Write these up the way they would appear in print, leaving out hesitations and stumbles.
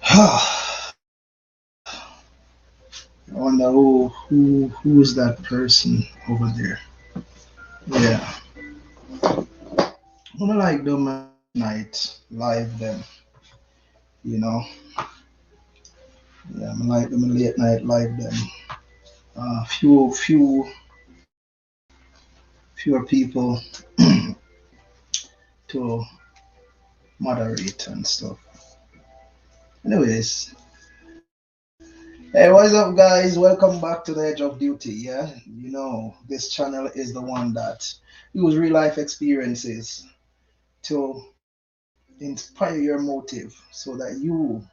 I wonder who is that person over there? Yeah, I wanna like them at night live them, you know. Yeah, I like them late night live them. Fewer people to moderate and stuff. Anyways, hey, what's up, guys? Welcome back to the Edge of Duty. Yeah, this channel is the one that use real life experiences to inspire your motive so that you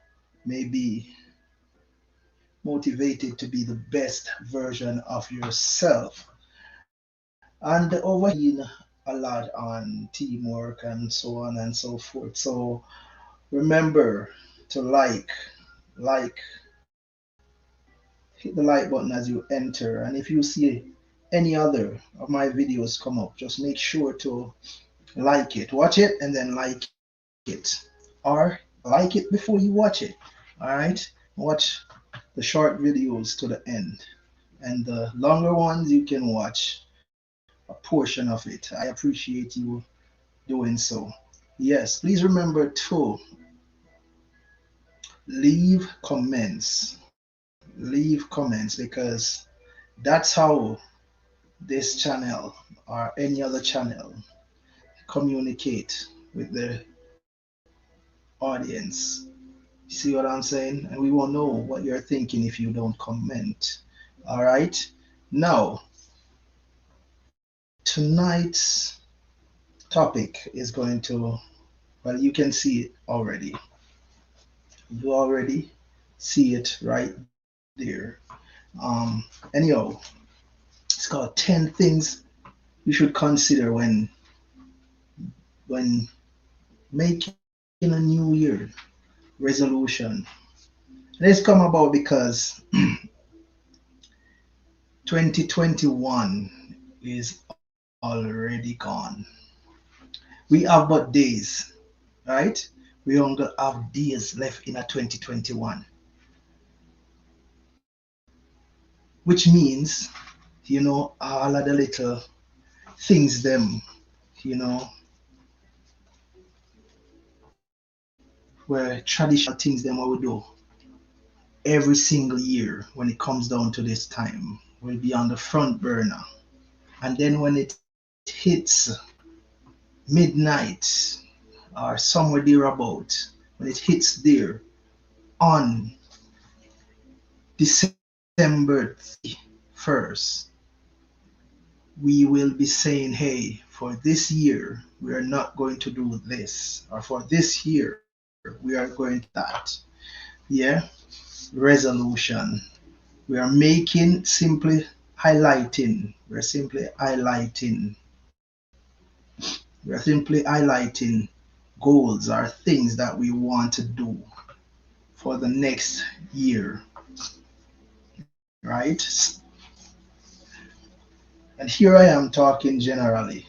may be motivated to be the best version of yourself. And over here, a lot on teamwork and so on and so forth. So remember to like, hit the like button as you enter. And if you see any other of my videos come up, just make sure to like it. Watch it and then like it. Or like it before you watch it. Alright? Watch the short videos to the end. And the longer ones you can watch a portion of it. I appreciate you doing so. Yes, please remember to leave comments. Leave comments because that's how this channel or any other channel communicate with the audience. See what I'm saying? And we won't know what you're thinking if you don't comment. All right. Now, tonight's topic is going to, well, you can see it already. You already see it right there. Anyhow, it's called 10 things you should consider when making a new year resolution. And it's come about because 2021 is already gone. We have but days, right? We only have days left in a 2021, which means, all of the little things them, you know, where traditional things them what we do every single year when it comes down to this time will be on the front burner. And then when it hits midnight or somewhere thereabout, when it hits there on December 1st, we will be saying, hey, for this year, we are not going to do this, or for this year, we are going to that. Yeah, resolution. We are making simply highlighting. We're simply highlighting goals or things that we want to do for the next year, right? And here I am talking generally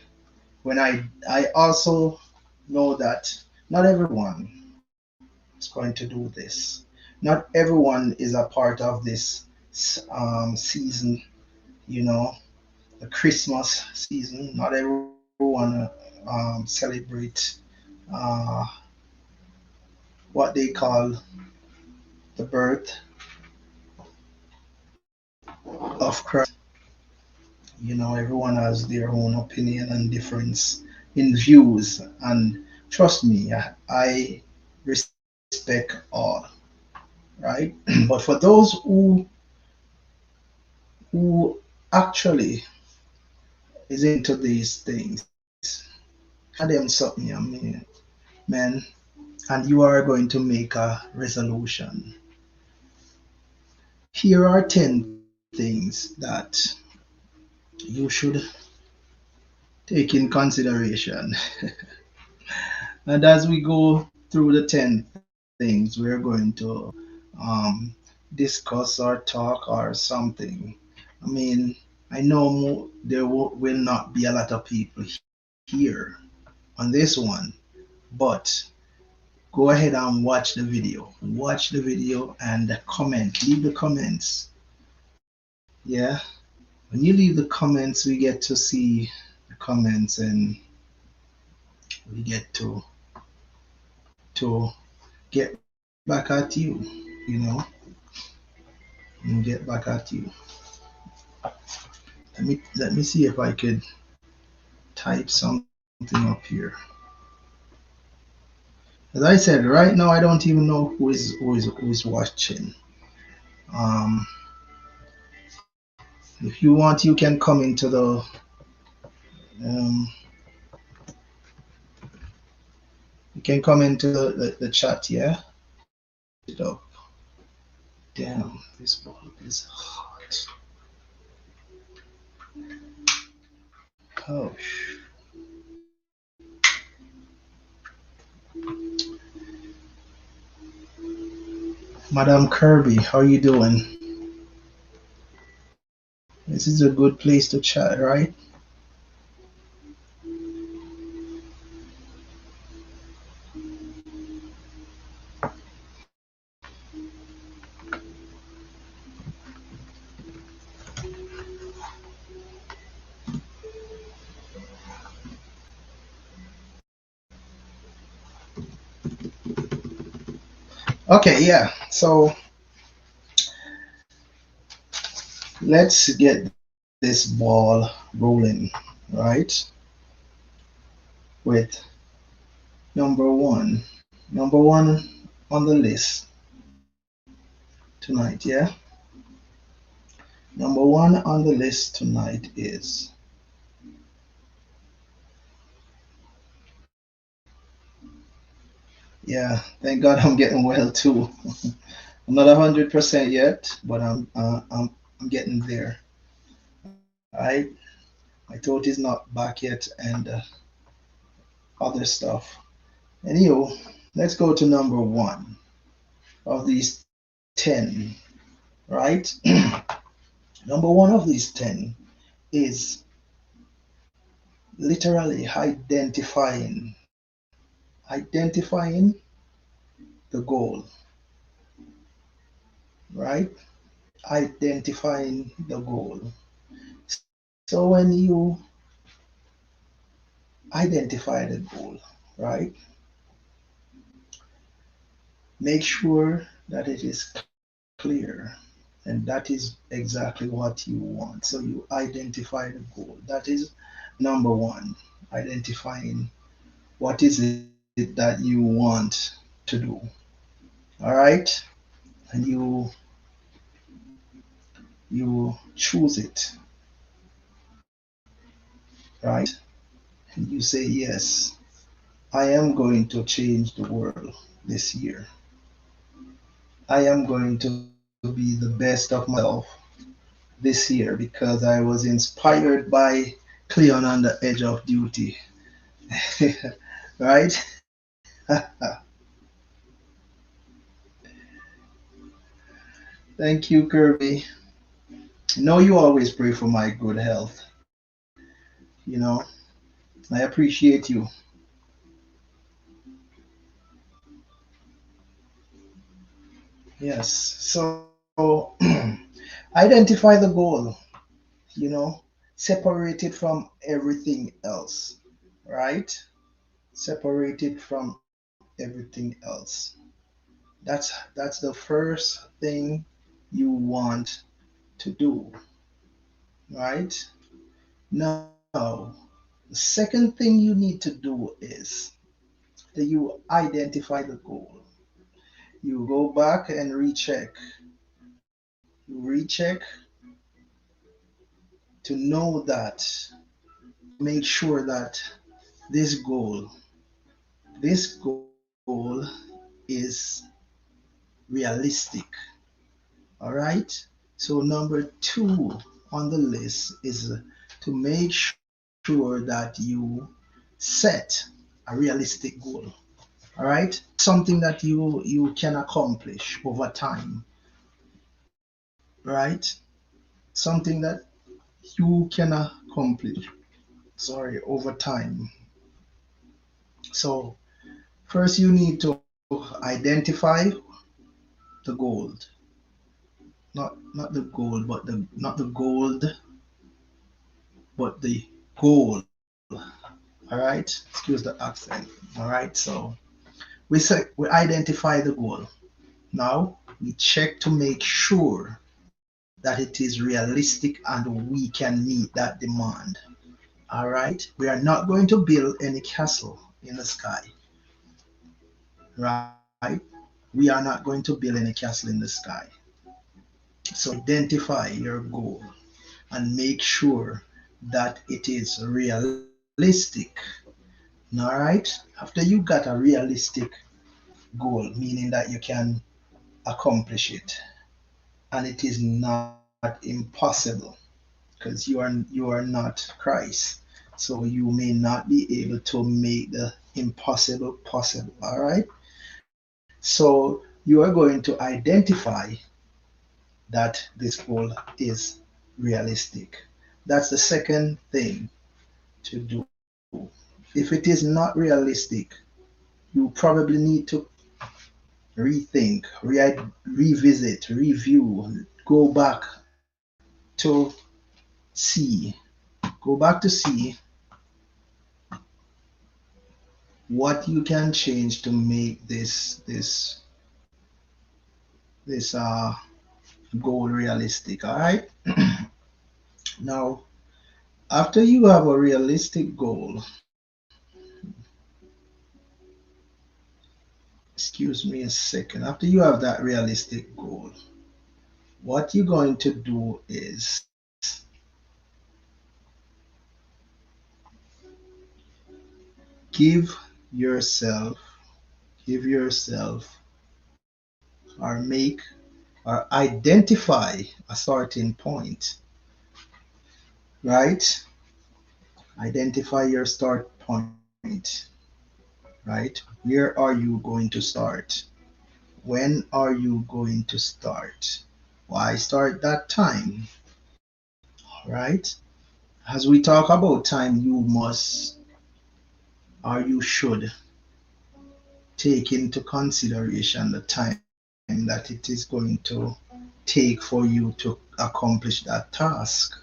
when I also know that not everyone is going to do this. Not everyone is a part of this season, you know, the Christmas season. Not everyone celebrate uh, what they call the birth of Christ. Everyone has their own opinion and difference in views, and trust me, I respect all, right? But for those who actually is into these things, tell them something, I mean, man, and you are going to make a resolution. Here are 10 things that you should take in consideration. And as we go through the 10 things, we're going to um, discuss or talk or something. I mean, I know there will not be a lot of people here on this one, but go ahead and watch the video. Watch the video and comment. Leave the comments. Yeah. When you leave the comments, we get to see the comments and we get to get back at you know, and get back at you. Let me see if I could type something up here. As I said, right now I don't even know who is watching. Um, if you want, you can come into um, you can come into the chat. Yeah, it up. Damn, this bulb is hot. Oh, Madam Kirby, how you doing? This is a good place to chat, right? Okay, yeah. So let's get this ball rolling, right? With number one. Number one on the list tonight, yeah? Number one on the list tonight is yeah, thank God I'm getting well too. I'm not 100% yet, but I'm getting there. Right? My throat is not back yet, and other stuff. Anywho, let's go to number one of these 10, right? Number one of these 10 is literally identifying the goal, right? Identifying the goal. So when you identify the goal, right? Make sure that it is clear, and that is exactly what you want. So you identify the goal. That is number one, identifying what is it that you want to do. All right? And you choose it, right? And you say, yes, I am going to change the world this year. I am going to be the best of myself this year because I was inspired by Cleon on the Edge of Duty. Right? Thank you, Kirby. You know you always pray for my good health. You know, I appreciate you. Yes. So identify the goal, you know, separate it from everything else, right? Separate it from everything else. That's the first thing you want to do, right? Now, the second thing you need to do is that you identify the goal. You go back and recheck. You recheck to know that, make sure that this goal, this goal is realistic. All right. So number two on the list is to make sure that you set a realistic goal. All right. Something that you can accomplish over time. Right. Something that you can accomplish. Sorry, over time. So first you need to identify the gold, not the gold, but the not the gold, but the goal. All right, excuse the accent. All right, so we identify the goal. Now we check to make sure that it is realistic and we can meet that demand. All right, we are not going to build any castle in the sky, right? We are not going to build any castle in the sky. So identify your goal and make sure that it is realistic. All right, after you got a realistic goal, meaning that you can accomplish it, and it is not impossible, because you are not Christ, so you may not be able to make the impossible possible. All right, so you are going to identify that this goal is realistic. That's the second thing to do. If it is not realistic, you probably need to rethink, revisit, review, go back to see, go back to see what you can change to make this goal realistic. All right. Now, after you have a realistic goal, excuse me a second. After you have that realistic goal, what you're going to do is give yourself, give yourself, or make or identify a starting point, right? Identify your start point, right? Where are you going to start? When are you going to start? Why start that time, right? As we talk about time, you must or you should take into consideration the time that it is going to take for you to accomplish that task,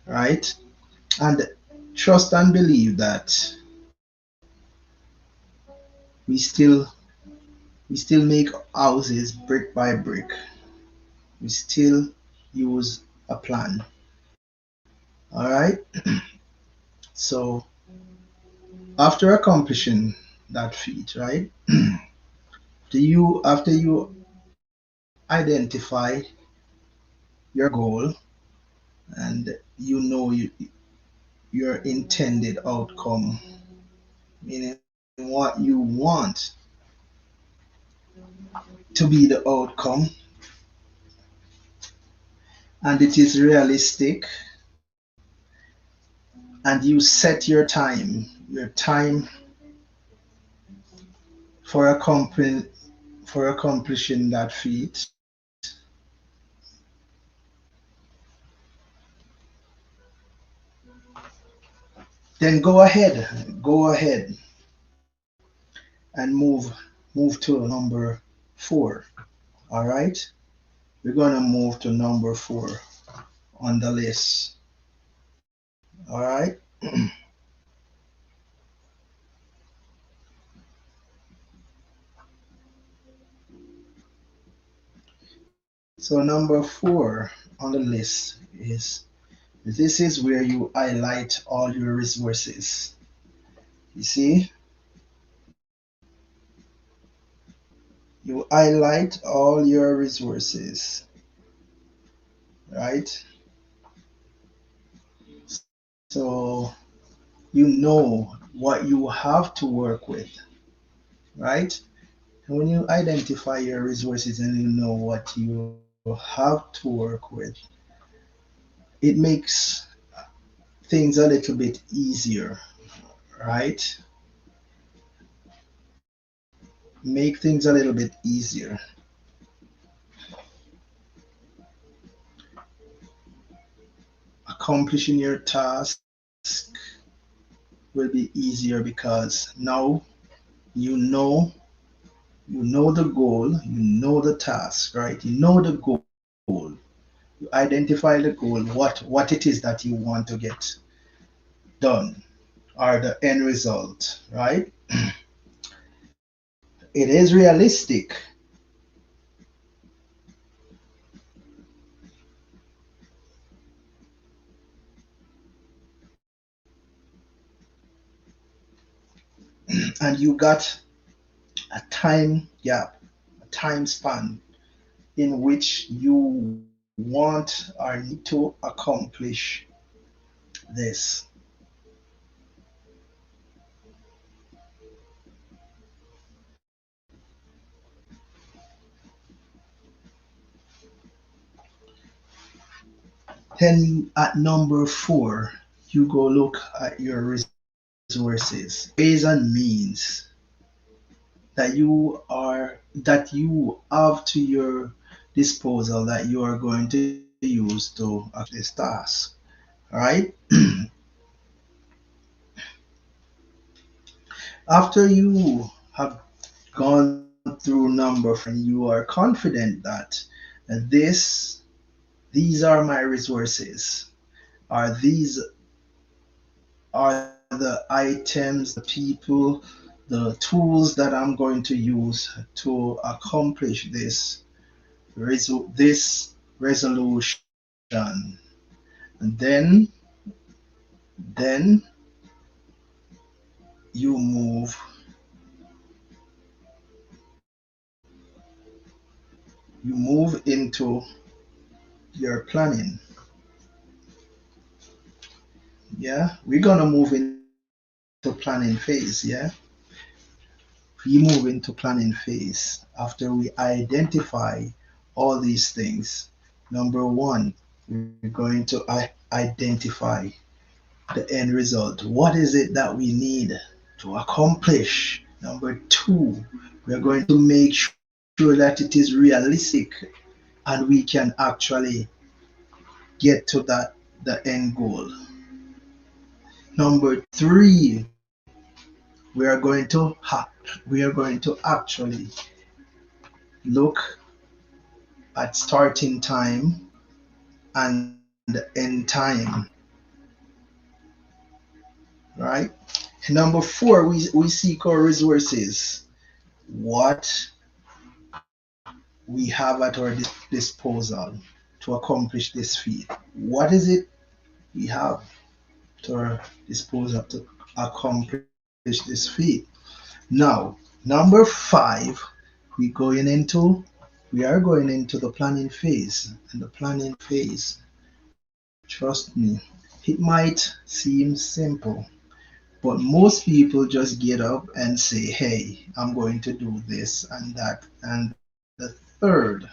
right? And trust and believe that we still we still make houses brick by brick. We still use a plan. All right. So after accomplishing that feat, right? After you identify your goal and you know your intended outcome, meaning what you want to be the outcome, and it is realistic, and you set your time for accomplishing that feat, then go ahead and move to number 4. All right, we're gonna move to number 4 on the list. All right. So number 4 on the list is, this is where you highlight all your resources. You see, you highlight all your resources, right? So you know what you have to work with, right? And when you identify your resources and you know what you have to work with, it makes things a little bit easier, right? Make things a little bit easier. Accomplishing your task will be easier because now you know You know the goal, you know the task, right? You know the goal. You identify the goal, what it is that you want to get done, or the end result, right? It is realistic. And you got a time gap, a time span in which you want or need to accomplish this. Then at number four, you go look at your resources, ways and means that you have to your disposal that you are going to use to accomplish this task. Right? After you have gone through number four and you are confident that this these are my resources, or these are the items, the people, the tools that I'm going to use to accomplish this resolution. And then you move you move into your planning. Yeah, we're gonna move into planning phase. Yeah, we move into planning phase after we identify all these things. Number one, we're going to identify the end result. What is it that we need to accomplish? Number two, we're going to make sure that it is realistic and we can actually get to the end goal. Number three, we are going to actually look at starting time and end time, right? Number four, we seek our resources, what we have at our disposal to accomplish this feat. What is it we have to our disposal to accomplish this feat? Now, number five, we going into we are going into the planning phase. And the planning phase, trust me, it might seem simple, but most people just get up and say, hey, I'm going to do this and that and the third,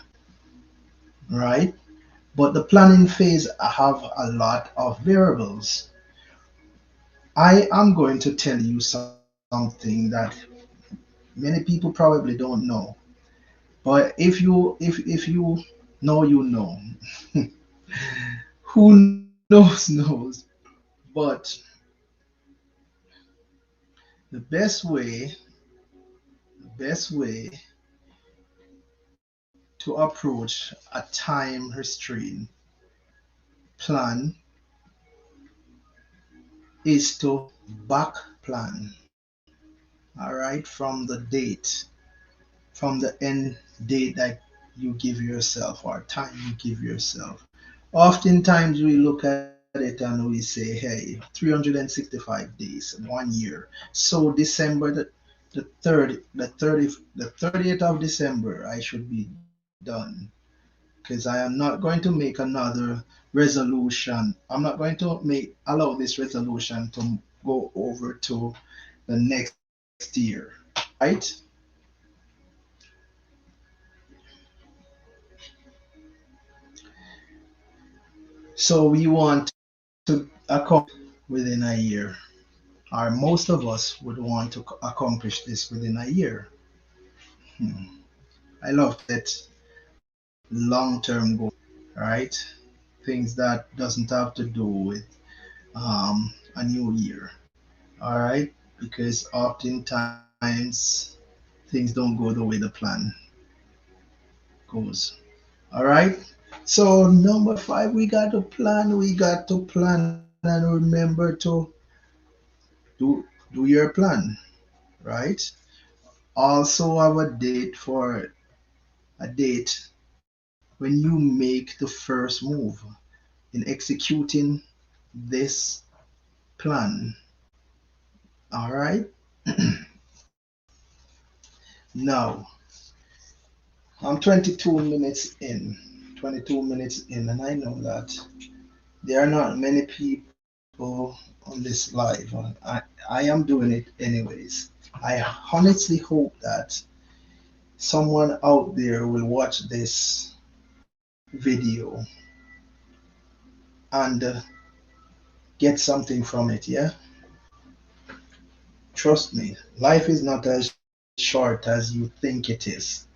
right? But the planning phase have a lot of variables. I am going to tell you something that many people probably don't know. But if you know, you know. Who knows. But the best way to approach a time restraint plan is to back plan. All right, from the date, from the end date that you give yourself or time you give yourself. Oftentimes we look at it and we say, hey, 365 days, 1 year. So December the 30th of December, I should be done. Because I am not going to make another resolution. I'm not going to make allow this resolution to go over to the next year, right? So we want to accomplish within a year, or most of us would want to accomplish this within a year. Hmm. I love to set long-term goals, right? Things that doesn't have to do with a new year, all right? Because oftentimes things don't go the way the plan goes. All right. So number five, we got to plan. We got to plan and remember to do your plan, right? Also have a date for a date when you make the first move in executing this plan. All right. Now I'm 22 minutes in. 22 minutes in, and I know that there are not many people on this live. I am doing it anyways. I honestly hope that someone out there will watch this video and get something from it. Yeah, trust me, life is not as short as you think it is.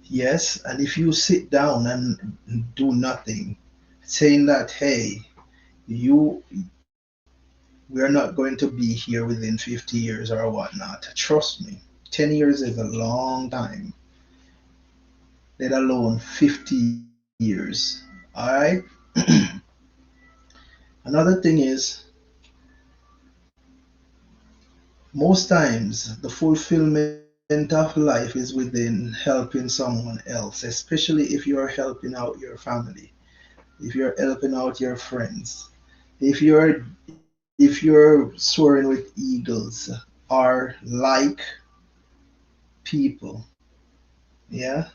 Yes, and if you sit down and do nothing, saying that, hey, you we're not going to be here within 50 years or whatnot. Trust me, 10 years is a long time, let alone 50 years. All right. Another thing is, most times the fulfillment of life is within helping someone else, especially if you're helping out your family, if you're helping out your friends, if you're soaring with eagles or like people. Yeah.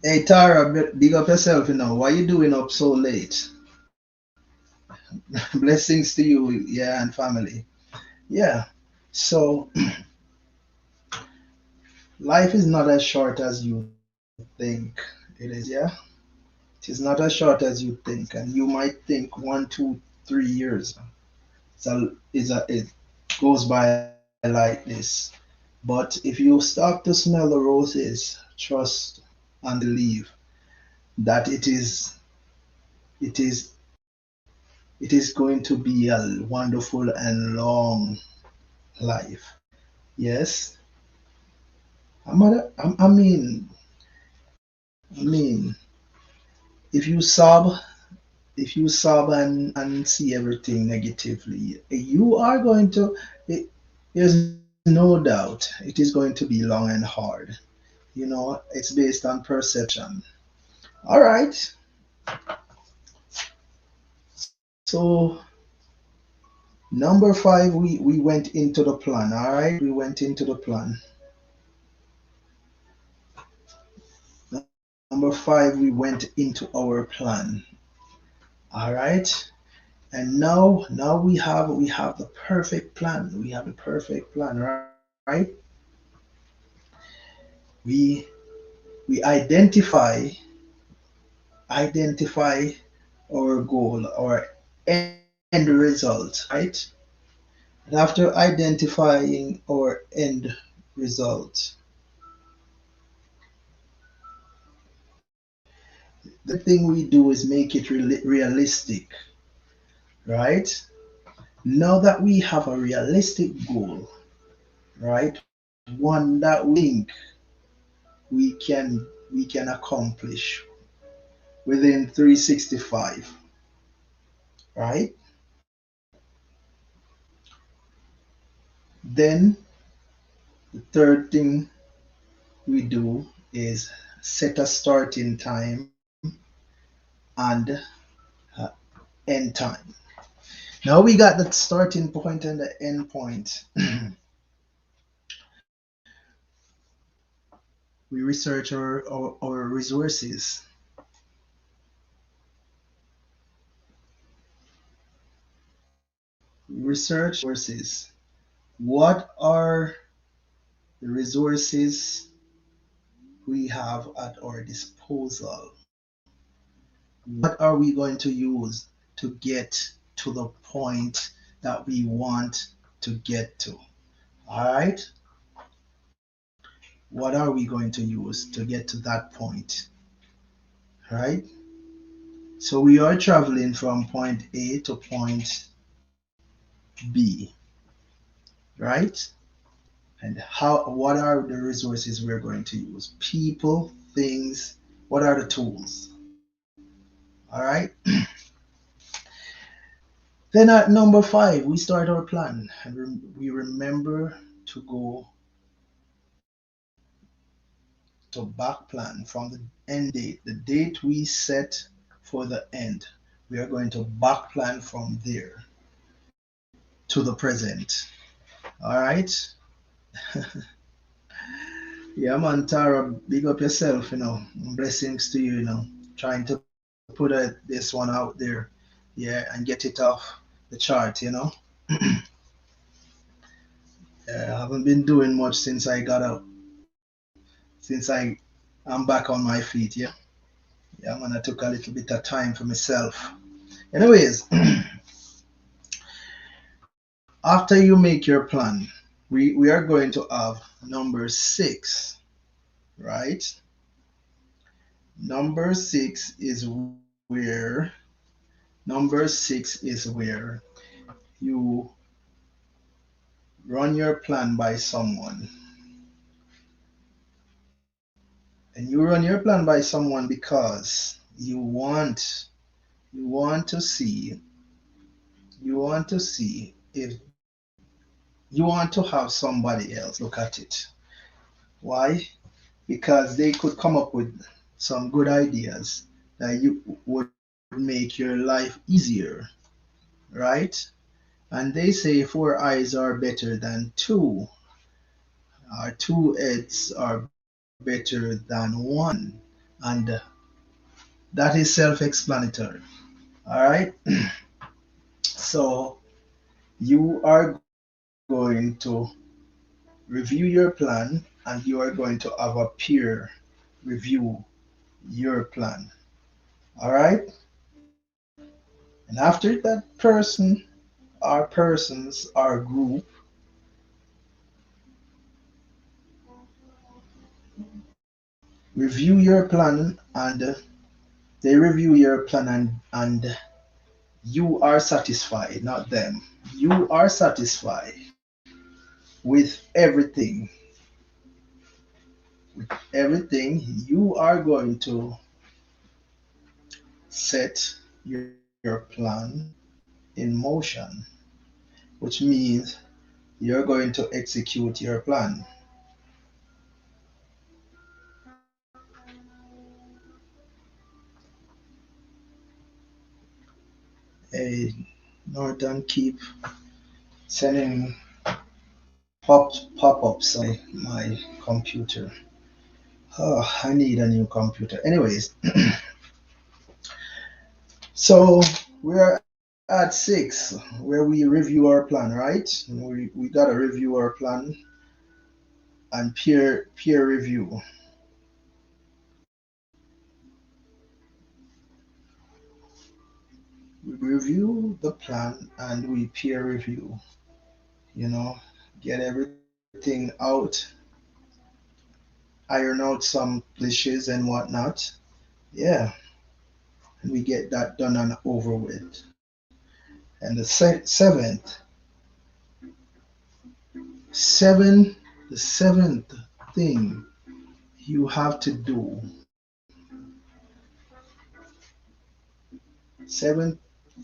Hey Tara, big up yourself, Why you doing up so late? Blessings to you, yeah, and family. Yeah. So life is not as short as you think it is, yeah. It is not as short as you think, and you might think 1, 2, 3 years it goes by like this. But if you stop to smell the roses, trust and believe that it is it is going to be a wonderful and long life. Yes, I mean, if you sob, if you sob and see everything negatively, you are going to. There's no doubt it is going to be long and hard. It's based on perception. All right, so number five, we went into the plan. All right, we went into the plan. Number five, we went into our plan. All right. And now we have the perfect plan. We have the perfect plan, right? We we identify our goal, our end result, right? And after identifying our end result, the thing we do is make it realistic, right? Now that we have a realistic goal, right? One that we think we can accomplish within 365, right? Then the third thing we do is set a starting time and end time. Now we got the starting point and the end point. We research our resources. Research resources. What are the resources we have at our disposal? What are we going to use to get to the point that we want to get to? All right. What are we going to use to get to that point? Right. So we are traveling from point A to point B, right? And what are the resources we're going to use? People, things, what are the tools? All right. Then at number 5, we start our plan and we remember to go to back plan from the end date, the date we set for the end. We are going to back plan from there to the present. All right. Yeah, man, Tara, big up yourself, Blessings to you, Trying to put this one out there, yeah, and get it off the chart. I haven't been doing much since I got up, since I'm back on my feet, yeah. Yeah, man, I took a little bit of time for myself. Anyways, after you make your plan, we are going to have number 6, right? Number 6 is where you run your plan by someone. And you run your plan by someone because you want to see if you want to have somebody else look at it. Why? Because they could come up with some good ideas that you would make your life easier, right? And they say 4 eyes are better than two, or 2 heads are better than one, and that is self-explanatory. All right. So you are going to review your plan, and you are going to have a peer review your plan. All right. And after that person, our persons, our group, review your plan, and they review your plan, and you are satisfied, not them. You are satisfied with everything. With everything, you are going to set your plan in motion, which means you're going to execute your plan. A Norton keep sending pop-ups on my computer. Oh, I need a new computer. Anyways, so we're at 6 where we review our plan, right? We gotta review our plan and peer review. We review the plan and we peer review. You know, get everything out, iron out some glitches and whatnot. Yeah, and we get that done and over with. And the seven, the seventh thing you have to do, seventh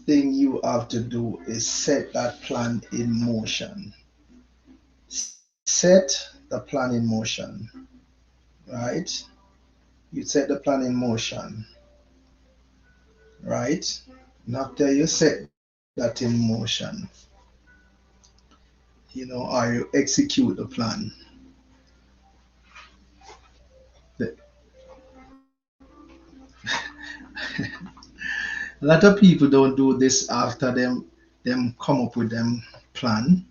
thing you have to do is set that plan in motion. Set the plan in motion, right? You set the plan in motion, right? And after you set that in motion, or you execute the plan. The- A lot of people don't do this after them come up with plan,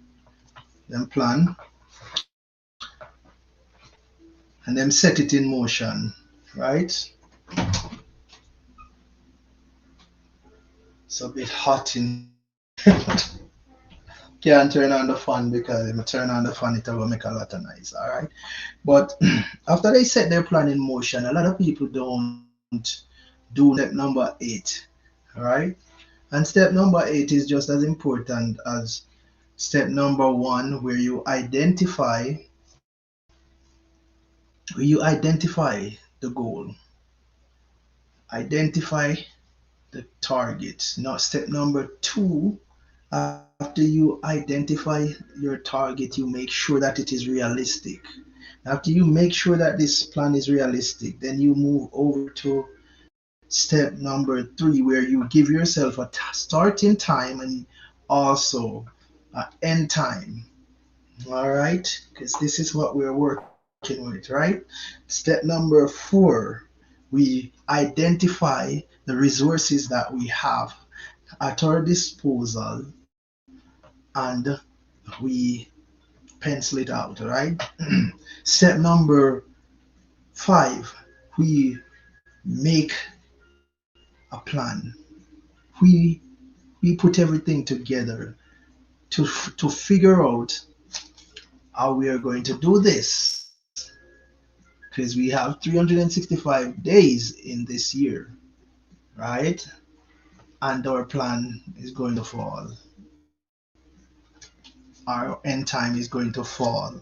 them plan, and them set it in motion, right? It's a bit hot in can't turn on the fan because if I turn on the fan it will make a lot of noise, all right? But after they set their plan in motion, a lot of people don't do step number 8, All right. And step number 8 is just as important as step number 1, where you identify the goal, identify the target. Now, step number 2, after you identify your target, you make sure that it is realistic. After you make sure that this plan is realistic, then you move over to step number 3, where you give yourself a starting time and also an end time. All right, because this is what we're working with, right? Step number 4, we identify the resources that we have at our disposal and we pencil it out, all right? Step number 5, we make a plan. We we put everything together to figure out how we are going to do this, because we have 365 days in this year, right? And our plan is going to fall. Our end time is going to fall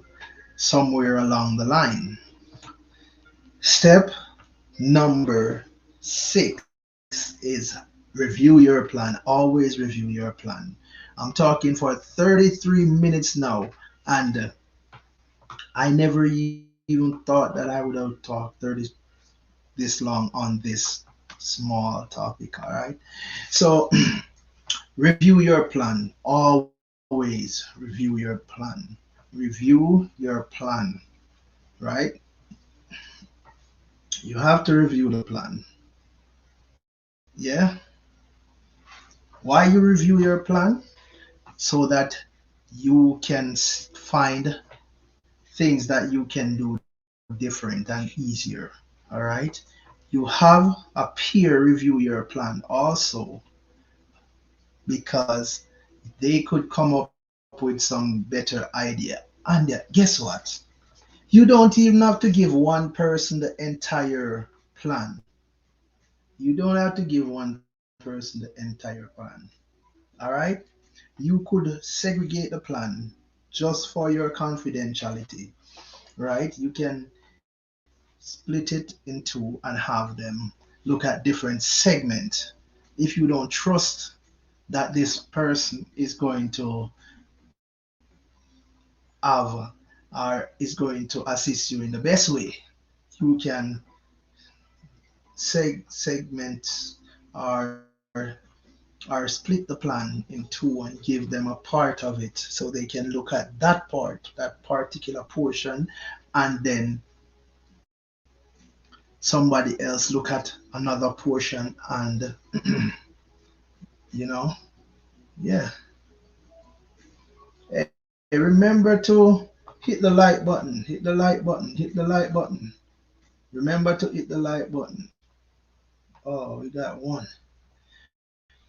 somewhere along the line. Step number 6 is review your plan. Always review your plan. I'm talking for 33 minutes now, and I never even thought that I would have talked 30 this long on this small topic. All right. So review your plan. Always review your plan. Review your plan. Right. You have to review the plan. Yeah. Why you review your plan? So that you can find things that you can do different and easier. All right. You have a peer review your plan also, because they could come up with some better idea. And guess what? You don't even have to give one person the entire plan. You don't have to give one person the entire plan. All right. You could segregate the plan just for your confidentiality, right? You can split it into and have them look at different segments. If you don't trust that this person is going to have or is going to assist you in the best way, you can segment or or split the plan in two and give them a part of it so they can look at that part, that particular portion, and then somebody else look at another portion, and you know, yeah. Hey, remember to hit the like button, hit the like button, hit the like button. Remember to hit the like button. Oh, we got one.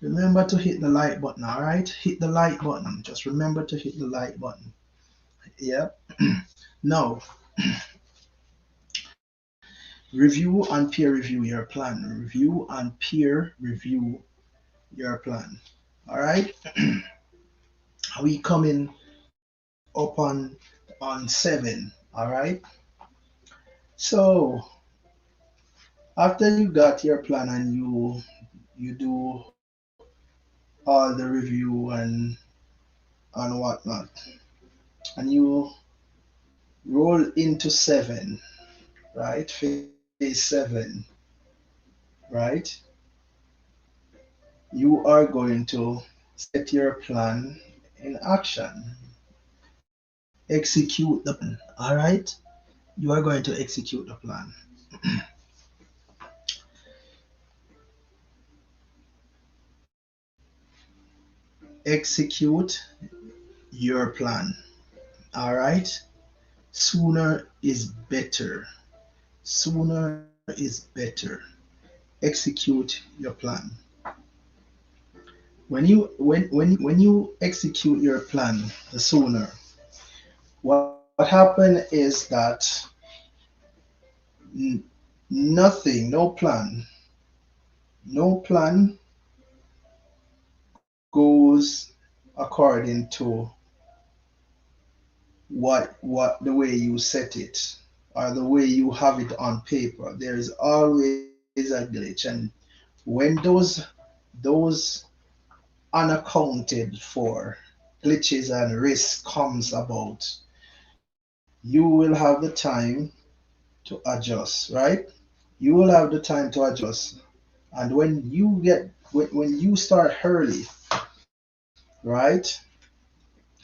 Remember to hit the like button, all right? Hit the like button. Just remember to hit the like button. Yep. Now, review and peer review your plan. Review and peer review your plan. All right. We coming up on 7. All right. So after you got your plan and you do all the review and whatnot, and you roll into 7, right? Phase 7, right? You are going to set your plan in action. Execute the plan. All right. You are going to execute the plan. Execute your plan. All right. Sooner is better. Sooner is better. Execute your plan. When you execute your plan, the sooner. What happened is that n- nothing, no plan, no plan goes according to what the way you set it or the way you have it on paper. There is always a glitch, and when those unaccounted for glitches and risk comes about, you will have the time to adjust, right? You will have the time to adjust. And when you start early, right?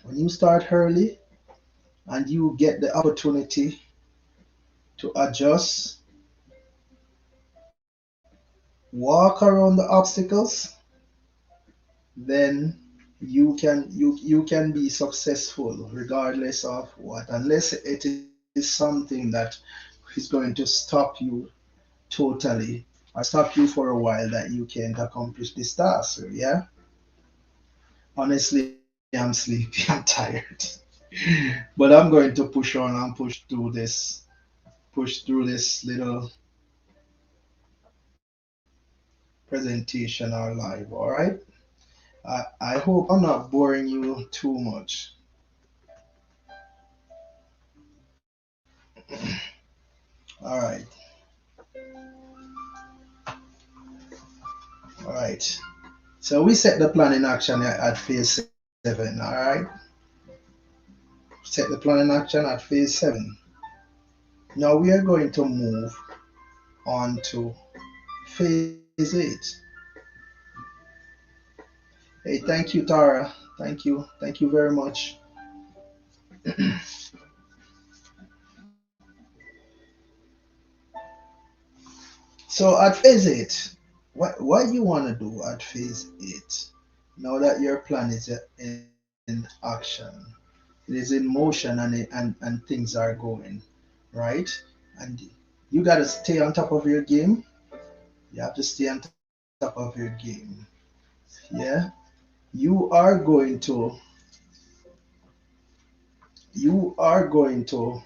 When you start early and you get the opportunity to adjust, walk around the obstacles, then you can be successful regardless of what, unless it is something that is going to stop you totally or stop you for a while that you can't accomplish this task. So, yeah, honestly, I'm sleepy, I'm tired. But I'm going to push on and push through this little presentation or live. All right. I hope I'm not boring you too much. All right. All right. So we set the plan in action at phase 7. All right. Set the plan in action at phase 7. Now we are going to move on to phase 8. Hey, thank you, Tara. Thank you. Thank you very much. So at phase 8, what you want to do at phase 8, now that your plan is in action, it is in motion, and things are going, right? And you got to stay on top of your game. You have to stay on top of your game. Yeah? You are going to you are going to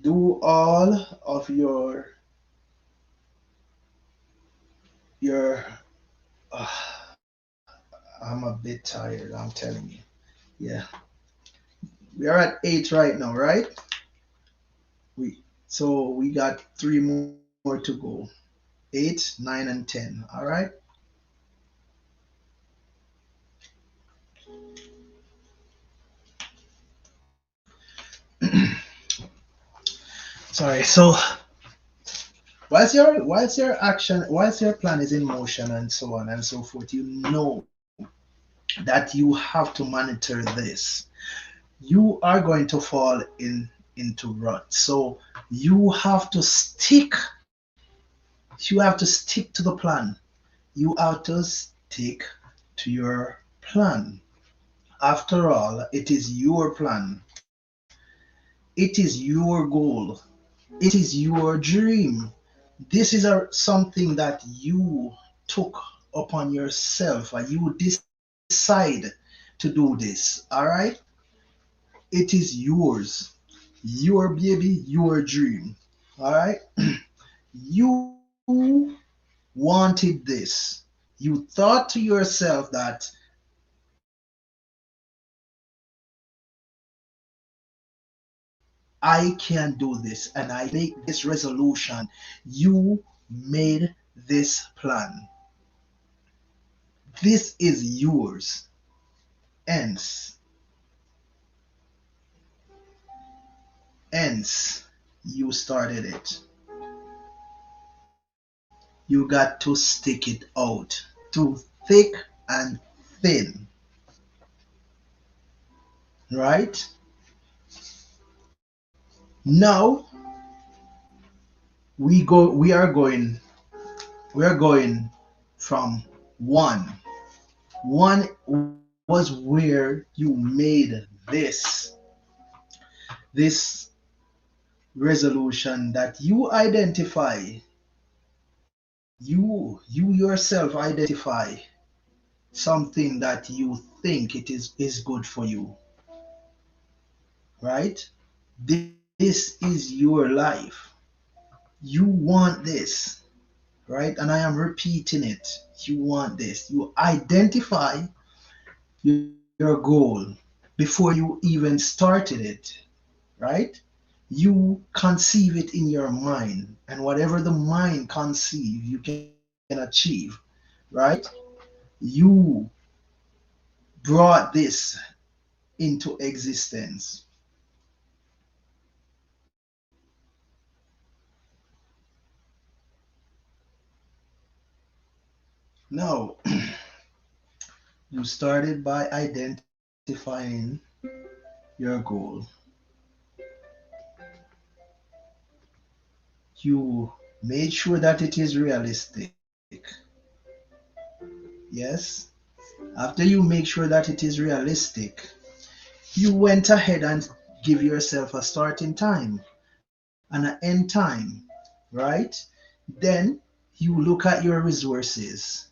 do all of your uh, I'm a bit tired, I'm telling you. Yeah. We are at 8 right now, right? We got 3 more to go. 8, 9, and 10. All right. Sorry. So whilst your plan is in motion and so on and so forth, you know that you have to monitor this. You are going to fall into rut. So you have to stick to the plan. You have to stick to your plan. After all, it is your plan. It is your goal. It is your dream. This is something that you took upon yourself and you decide to do this. All right? It is yours. Your baby, your dream. All right? You wanted this. You thought to yourself that I can do this and I make this resolution. You made this plan. This is yours. Hence, hence, you started it. You got to stick it out through thick and thin, right? Now we are going from one. One was where you made this resolution that you identify, you yourself identify something that you think is good for you, right? This is your life. You want this. right? And I am repeating it. You want this. You identify your goal before you even started it, right? You conceive it in your mind, and whatever the mind conceive, you can achieve, right? You brought this into existence. Now, you started by identifying your goal. You made sure that it is realistic. Yes. After you make sure that it is realistic, you went ahead and give yourself a starting time and an end time, right? Then you look at your resources,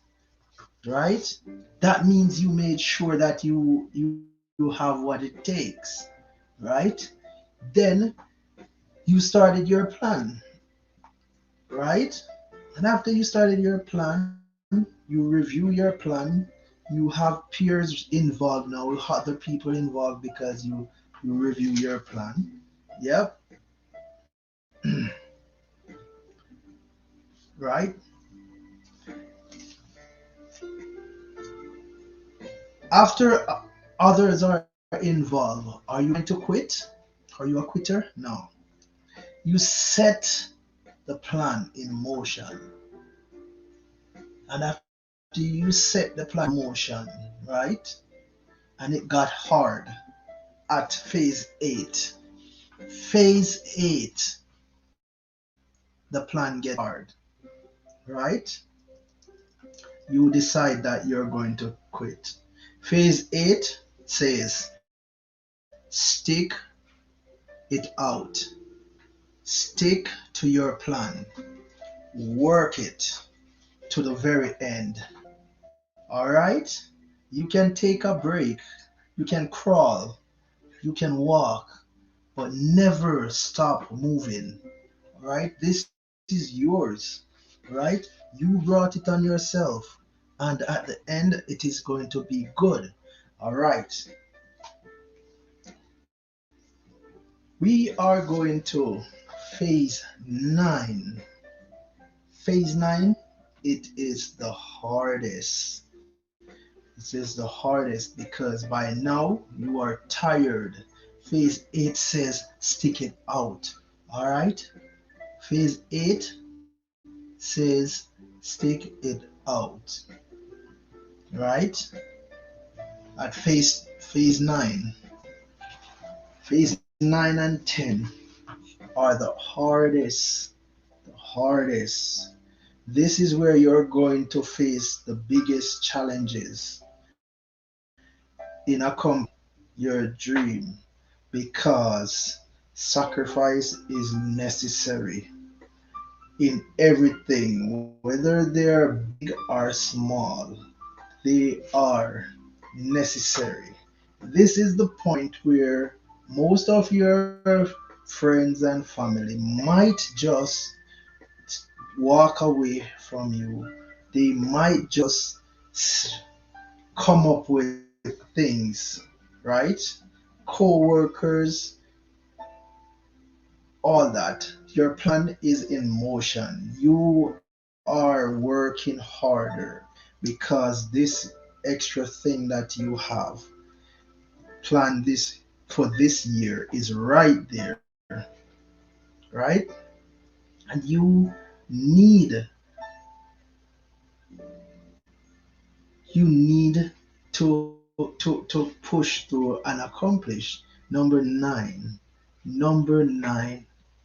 right? That means you made sure that you have what it takes, right? Then you started your plan, right? And after you started your plan, you review your plan. You have peers involved now, other people involved because you review your plan. Yep, right. After others are involved, are you going to quit? Are you a quitter? No. You set the plan in motion. And after you set the plan in motion, right? And it got hard at phase 8. Phase 8, the plan gets hard, right? You decide that you're going to quit. Phase 8 says stick it out. Stick to your plan. Work it to the very end. All right? You can take a break. You can crawl. You can walk, but never stop moving. All right? This is yours. Right? You brought it on yourself. And at the end, it is going to be good. All right. We are going to phase 9. Phase 9, it is the hardest. This is the hardest because by now you are tired. Phase 8 says stick it out. All right? Phase 8 says stick it out. Right? At phase 9. Phase 9 and 10 are the hardest. The hardest. This is where you're going to face the biggest challenges in accomplishing your dream because sacrifice is necessary in everything, whether they're big or small, they are necessary. This is the point where most of your friends and family might just walk away from you. They might just come up with things, right? Co-workers, all that. Your plan is in motion. You are working harder because this extra thing that you have planned this for this year is right there, right? And you need to push through and accomplish. Number 9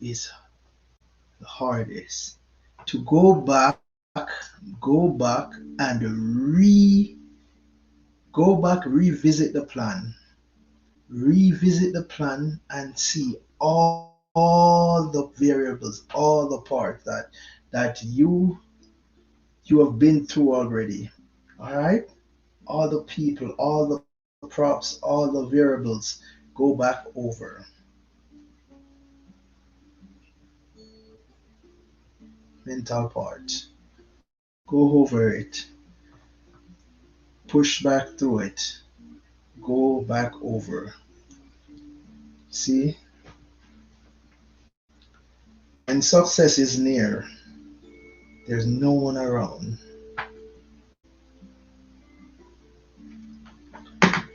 is the hardest. To go back and go back, revisit the plan, revisit the plan and see all the variables, all the parts that you have been through already. All right, all the people, all the props, all the variables, go back over. Mental part. go over it, push back through it, go back over. See, when success is near, there's no one around.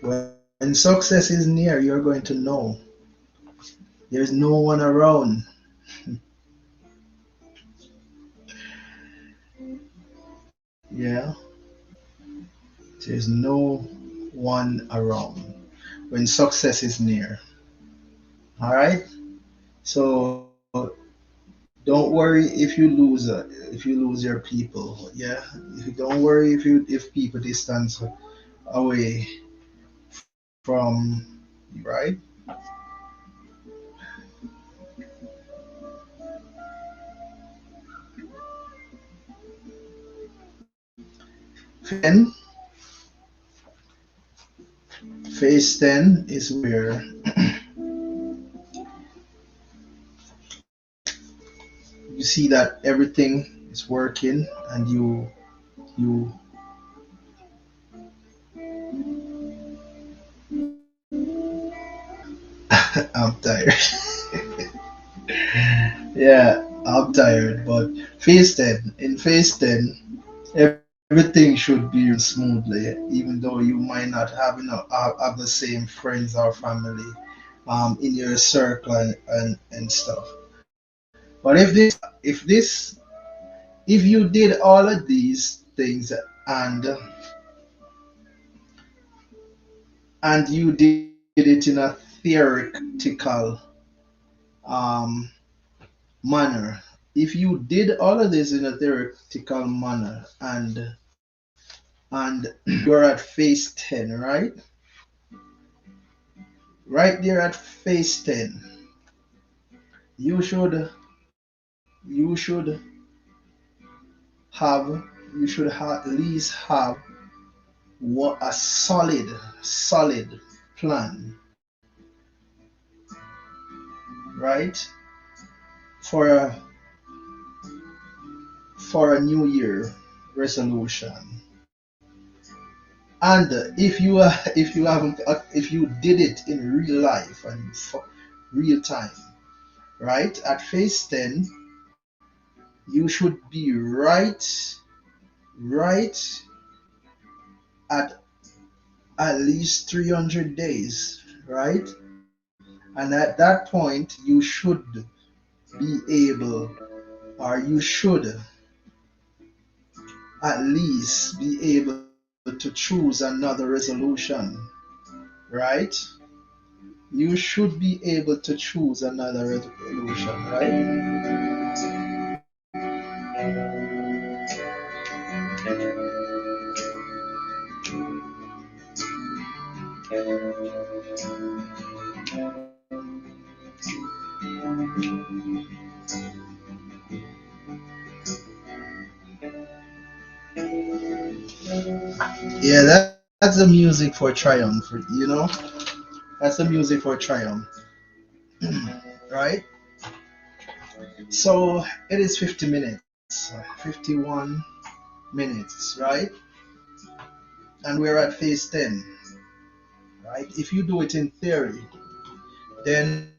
When success is near, you're going to know there's no one around. Yeah, there's no one around when success is near. All right. So don't worry if you lose your people. Yeah. Don't worry if people distance away from you. Right. Then phase 10 is where you see that everything is working and you I'm tired. Yeah, I'm tired, but phase 10, in phase 10, everything should be run smoothly, even though you might not have the same friends or family in your circle and stuff. But if you did all of these things and and you did it in a theoretical um, manner, if you did all of this in a theoretical manner and you're at phase 10, right? Right there at phase 10, you should you should have at least have what a solid plan, right? For a new year resolution. And if you haven't if you did it in real life and for real time, right? At phase 10, you should be right at least 300 days, right? And at that point, you should be able, or you should at least be able to choose another resolution, right? You should be able to choose another resolution, right? Yeah, that's the music for triumph, you know? That's the music for triumph, right? So it is 50 minutes, 51 minutes, right? And we're at phase 10, right? If you do it in theory, then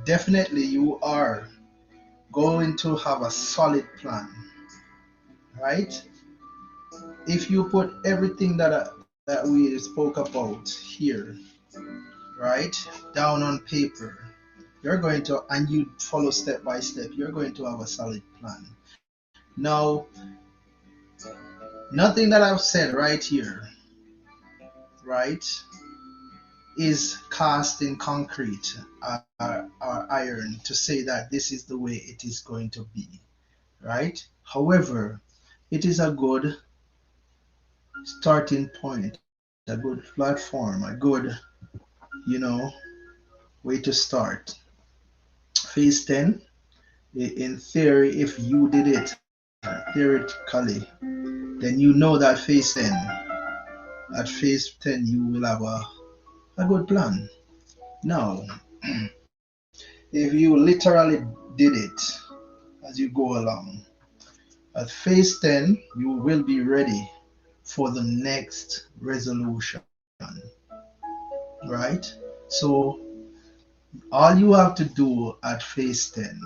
definitely you are going to have a solid plan, right? If you put everything that we spoke about here, right, down on paper, you're going to, and you follow step by step, you're going to have a solid plan. Now, nothing that I've said right here, right, is cast in concrete or iron to say that this is the way it is going to be, right? However, it is a good starting point, a good platform, a good, you know, way to start. Phase 10, in theory, if you did it theoretically, then you know that phase 10, at phase 10, you will have a good plan. Now, if you literally did it as you go along, At phase 10, you will be ready for the next resolution, right? So all you have to do at phase 10,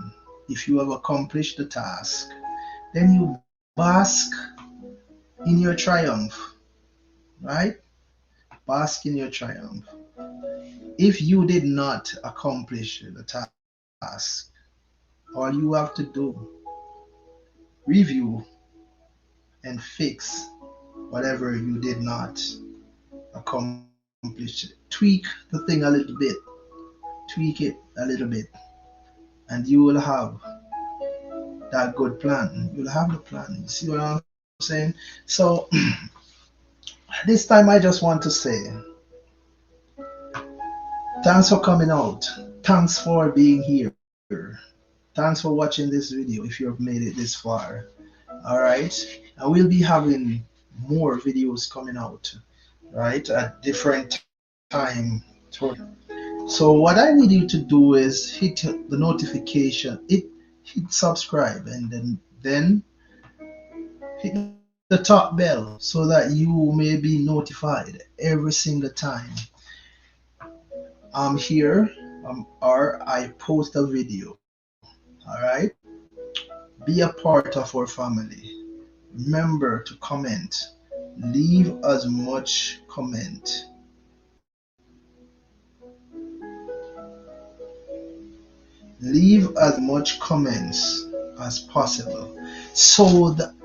if you have accomplished the task, then you bask in your triumph, right? Bask in your triumph. If you did not accomplish the task, all you have to do, review and fix whatever you did not accomplish. Tweak the thing a little bit, tweak it a little bit, and you will have that good plan. You'll have the plan. You see what I'm saying? So this time I just want to say thanks for coming out. Thanks for being here. Thanks for watching this video if you have made it this far. All right. And we'll be having more videos coming out, right, at different time. So what I need you to do is hit the notification, hit subscribe, and then hit the top bell so that you may be notified every single time I'm here, or I post a video. All right, be a part of our family. Remember to comment. Leave as much comment. Leave as much comments as possible so that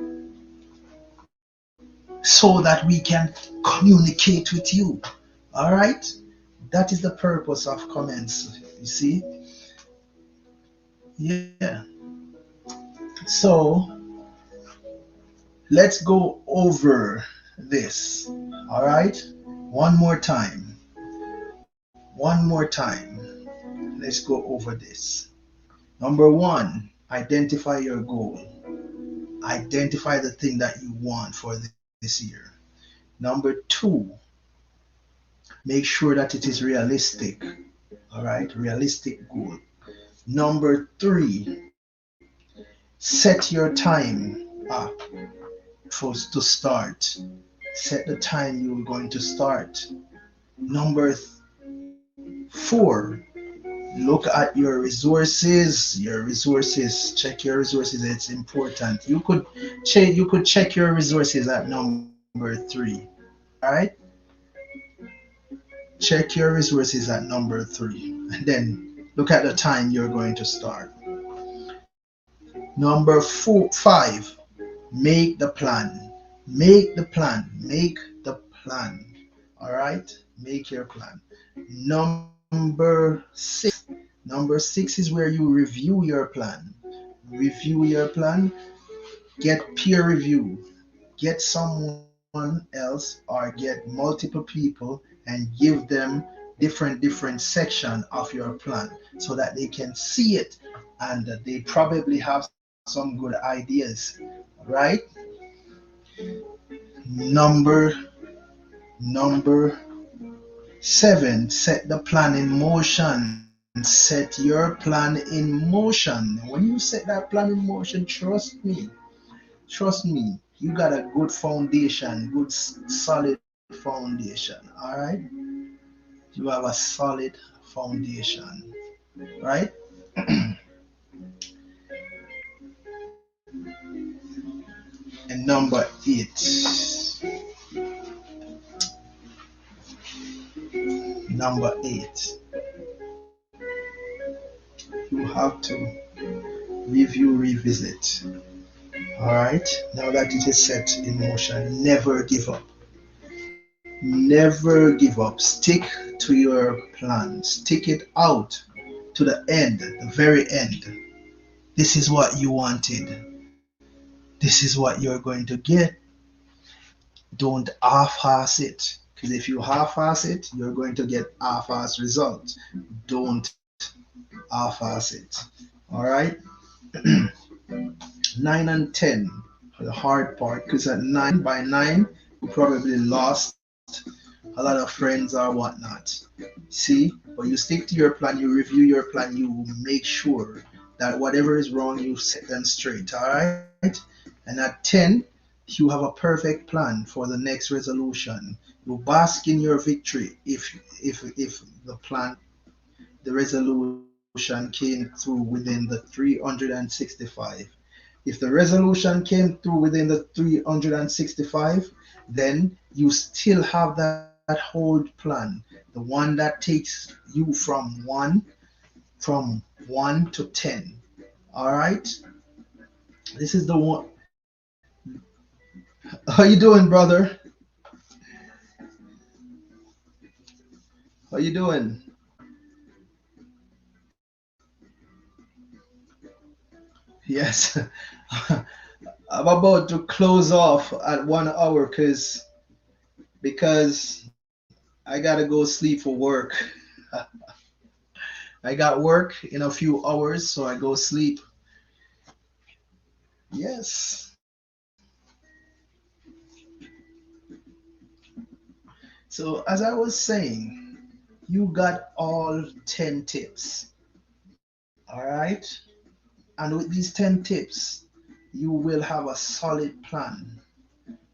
we can communicate with you. All right, that is the purpose of comments, you see. Yeah, so let's go over this. All right, one more time, let's go over this. Number one, identify your goal. Identify the thing that you want for this year. Number two, make sure that it is realistic. All right, realistic goal. Number three, set your time up to start. Set the time you're going to start. Number four, look at your resources. Check your resources. It's important. You could check your resources at number three. All right, check your resources at number three, and then look at the time you're going to start. Number five, make the plan. Make the plan. All right, make your plan. Number six is where you review your plan. Review your plan. Get peer review. Get someone else or get multiple people and give them different section of your plan so that they can see it, and they probably have some good ideas, right? Number 7, set the plan in motion. Set your plan in motion. When you set that plan in motion, trust me, you got a good foundation, good solid foundation. All right, you have a solid foundation, right? And number eight, you have to revisit. All right, now that it is set in motion, never give up. Never give up. Stick to your plan. Stick it out to the end, the very end. This is what you wanted. This is what you're going to get. Don't half-ass it. Because if you half-ass it, you're going to get half-ass results. Don't half-ass it. All right. 9 and 10 for the hard part. Because at 9 you probably lost a lot of friends or whatnot. See, but you stick to your plan, you review your plan, you make sure that whatever is wrong, you set them straight. All right. And And at 10, you have a perfect plan for the next resolution. You bask in your victory if the resolution came through within the 365. If the resolution came through within the 365, then you still have that whole plan, the one that takes you from one to 10. All right, this is the one. How you doing, brother? How you doing? Yes, I'm about to close off at 1 hour because I gotta go sleep for work. I got work in a few hours, so I go sleep. Yes. So as I was saying, you got all 10 tips. All right. And with these 10 tips, you will have a solid plan.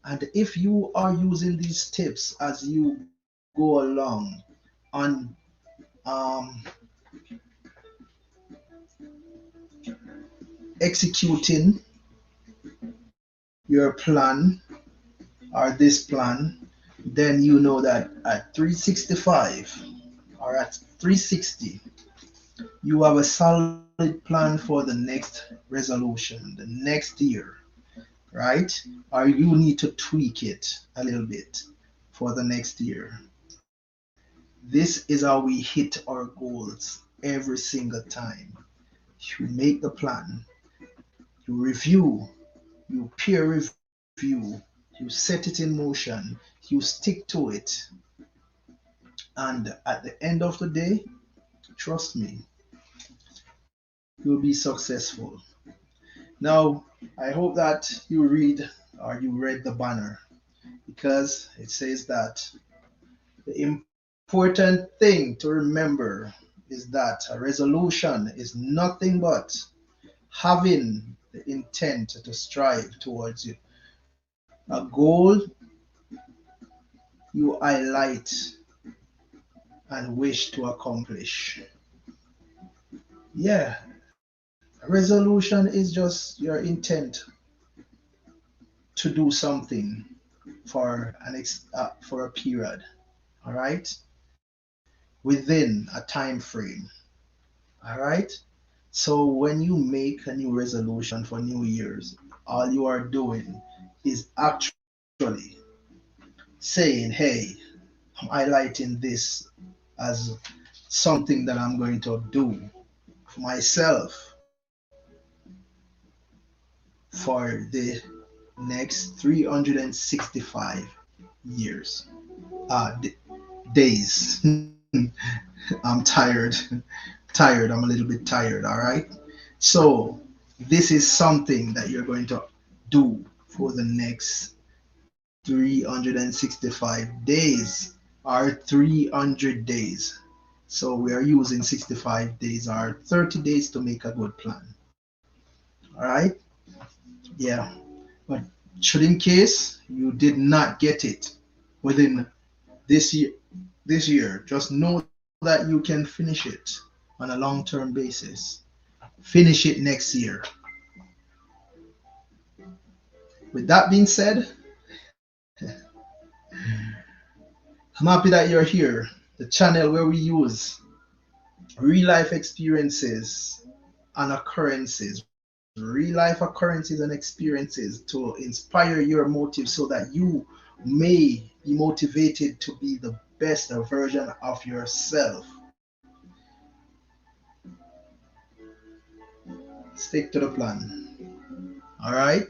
And if you are using these tips as you go along on um, executing your plan or this plan, then you know that at 365 or at 360, you have a solid plan for the next resolution, the next year, right? Or you need to tweak it a little bit for the next year. This is how we hit our goals every single time. You make the plan, you review, you peer review, you set it in motion, you stick to it, and at the end of the day, trust me, you'll be successful. Now, I hope that you read or you read the banner because it says that the important thing to remember is that a resolution is nothing but having the intent to strive towards you. A goal you highlight and wish to accomplish. Yeah, resolution is just your intent to do something for a period. All right, within a time frame. All right. So when you make a new resolution for New Year's, all you are doing is actually saying, hey, I'm highlighting this as something that I'm going to do for myself for the next 365 years, days. I'm tired. Tired. I'm a little bit tired. All right. So, this is something that you're going to do for the next 365 days or 300 days. So, we are using 65 days or 30 days to make a good plan. All right. Yeah. But should in case you did not get it within this year, just know that you can finish it on a long-term basis. Finish it next year. With that being said, I'm happy that you're here. The channel where we use real life experiences and occurrences, real life occurrences and experiences to inspire your motive so that you may be motivated to be the best version of yourself. Stick to the plan. All right?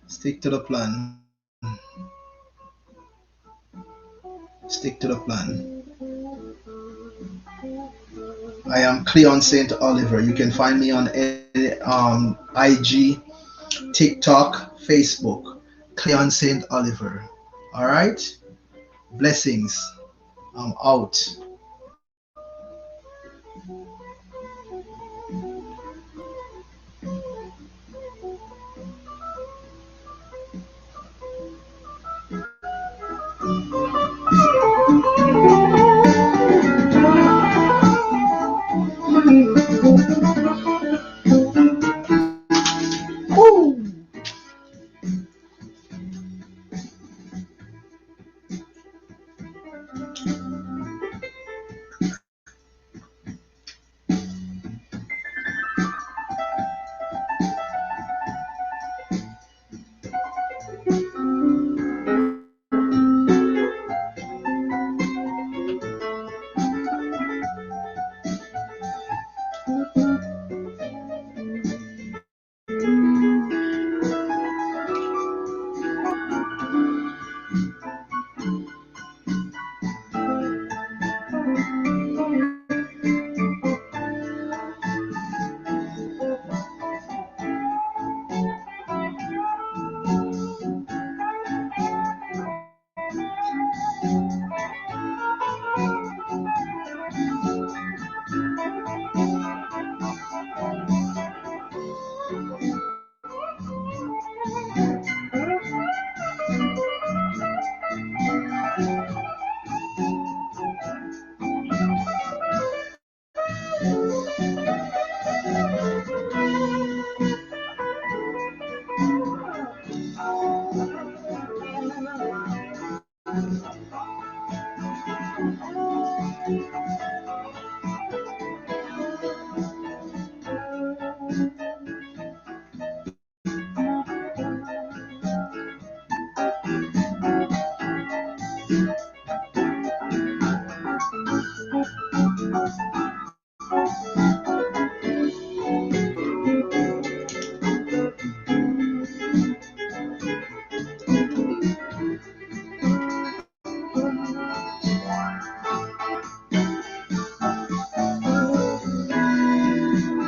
Stick to the plan. Stick to the plan. I am Cleon Saint Oliver. You can find me on IG, TikTok, Facebook. Cleon Saint Oliver. All right? Blessings. I'm out.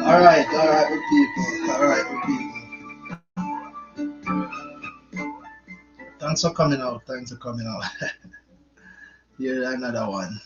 all right, with people. All right, with people. Thanks for coming out. Thanks for coming out. Here another one.